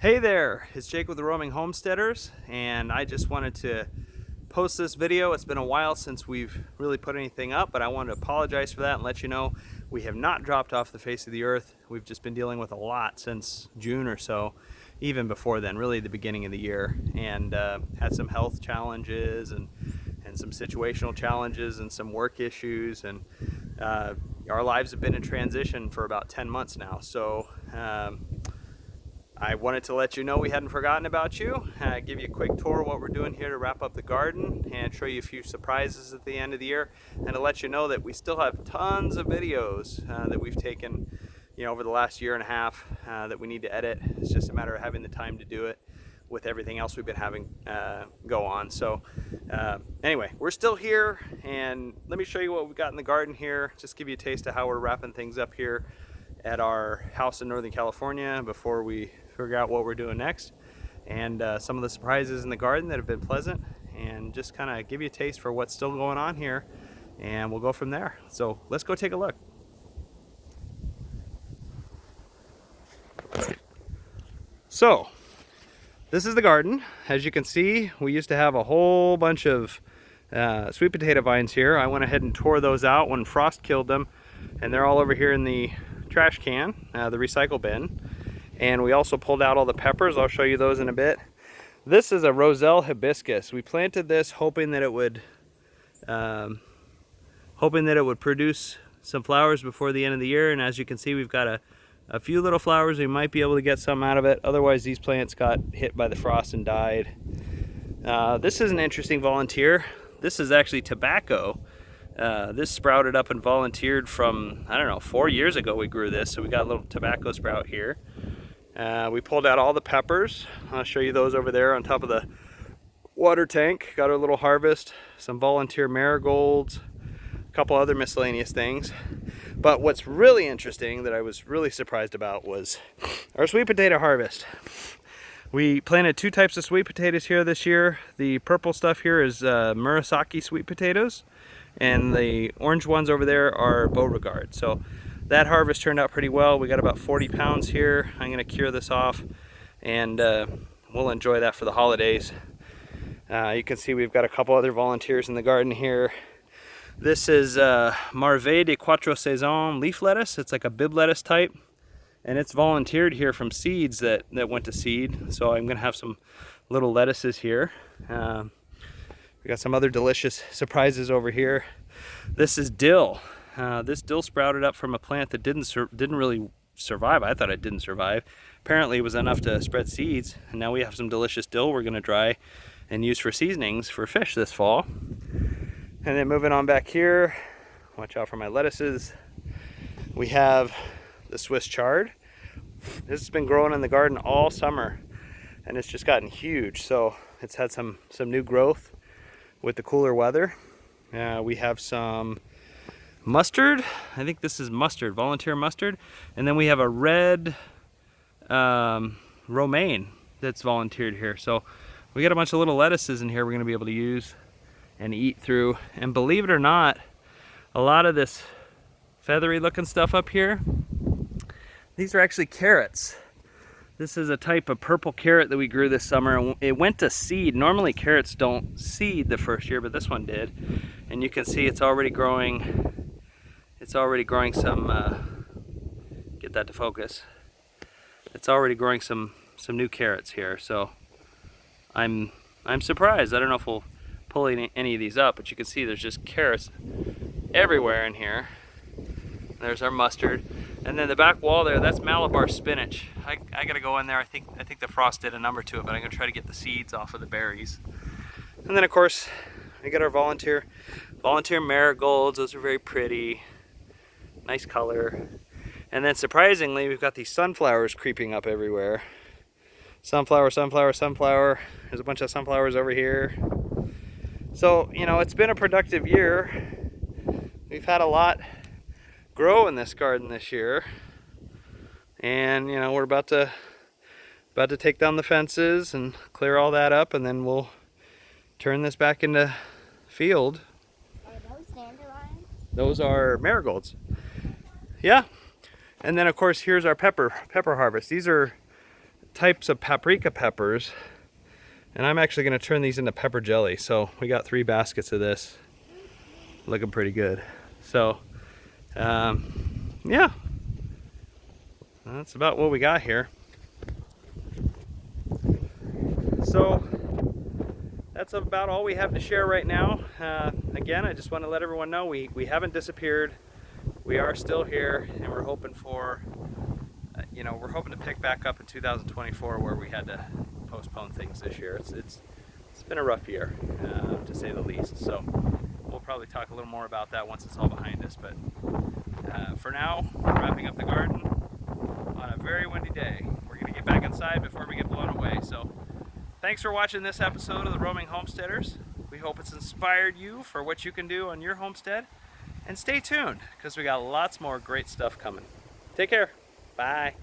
Hey there, it's Jake with the Roaming Homesteaders, and I just wanted to post this video. It's been a while since we've really put anything up, but I wanted to apologize for that and let you know we have not dropped off the face of the earth. We've just been dealing with a lot since June or so, even before then, really the beginning of the year, and had some health challenges and some situational challenges and some work issues, and our lives have been in transition for about 10 months now. So I wanted to let you know we hadn't forgotten about you, give you a quick tour of what we're doing here to wrap up the garden and show you a few surprises at the end of the year, and to let you know that we still have tons of videos that we've taken over the last year and a half that we need to edit. It's just a matter of having the time to do it with everything else we've been having go on. So anyway, we're still here, and let me show you what we've got in the garden here, just give you a taste of how we're wrapping things up here at our house in Northern California before we figure out what we're doing next, and some of the surprises in the garden that have been pleasant, and just kind of give you a taste for what's still going on here, and we'll go from there. So let's go take a look. So this is the garden. As you can see, we used to have a whole bunch of sweet potato vines here. I went ahead and tore those out when frost killed them, and they're all over here in the trash can, the recycle bin. And we also pulled out all the peppers. I'll show you those in a bit. This is a Roselle hibiscus. We planted this hoping that it would produce some flowers before the end of the year, and as you can see, we've got a few little flowers. We might be able to get some out of it. Otherwise, these plants got hit by the frost and died. This is an interesting volunteer. This is actually tobacco. This sprouted up and volunteered from, I don't know, 4 years ago we grew this, so we got a little tobacco sprout here. We pulled out all the peppers. I'll show you those over there on top of the water tank. Got our little harvest, some volunteer marigolds, a couple other miscellaneous things. But what's really interesting that I was really surprised about was our sweet potato harvest. We planted two types of sweet potatoes here this year. The purple stuff here is Murasaki sweet potatoes, and the orange ones over there are Beauregard. So that harvest turned out pretty well. We got about 40 pounds here. I'm gonna cure this off, and we'll enjoy that for the holidays. You can see we've got a couple other volunteers in the garden here. This is Marvet de Quatre Saisons leaf lettuce. It's like a bib lettuce type, and it's volunteered here from seeds that went to seed. So I'm gonna have some little lettuces here. We got some other delicious surprises over here. This is dill. This dill sprouted up from a plant that didn't really survive. I thought it didn't survive. Apparently it was enough to spread seeds, and now we have some delicious dill we're gonna dry and use for seasonings for fish this fall. And then moving on back here, watch out for my lettuces. We have the Swiss chard. This has been growing in the garden all summer, and it's just gotten huge. So it's had some new growth with the cooler weather. We have some mustard. I think this is mustard, volunteer mustard. And then we have a red romaine that's volunteered here. So we got a bunch of little lettuces in here we're gonna be able to use and eat through. And believe it or not, a lot of this feathery looking stuff up here, these are actually carrots. This is a type of purple carrot that we grew this summer. It went to seed. Normally carrots don't seed the first year, but this one did. And you can see it's already growing. It's already growing some, get that to focus. It's already growing some new carrots here. So I'm surprised. I don't know if we'll pull any of these up, but you can see there's just carrots everywhere in here. There's our mustard. And then the back wall there, that's Malabar spinach. I gotta go in there. I think the frost did a number to it, but I'm gonna try to get the seeds off of the berries. And then of course, we got our volunteer marigolds. Those are very pretty, nice color. And then surprisingly, we've got these sunflowers creeping up everywhere. Sunflower, sunflower, sunflower. There's a bunch of sunflowers over here. So, it's been a productive year. We've had a lot grow in this garden this year, and we're about to take down the fences and clear all that up, and then we'll turn this back into field. Are those dandelions? Those are marigolds. Yeah. And then of course here's our pepper harvest. These are types of paprika peppers, and I'm actually going to turn these into pepper jelly. So we got 3 baskets of this, looking pretty good. So yeah, that's about what we got here. So that's about all we have to share right now. Again, I just want to let everyone know we haven't disappeared. We are still here, and we're hoping for, we're hoping to pick back up in 2024 where we had to postpone things this year. It's been a rough year, to say the least. So we'll probably talk a little more about that once it's all behind us. But for now, wrapping up the garden on a very windy day. We're going to get back inside before we get blown away. So thanks for watching this episode of the Roaming Homesteaders. We hope it's inspired you for what you can do on your homestead. And stay tuned, because we got lots more great stuff coming. Take care. Bye.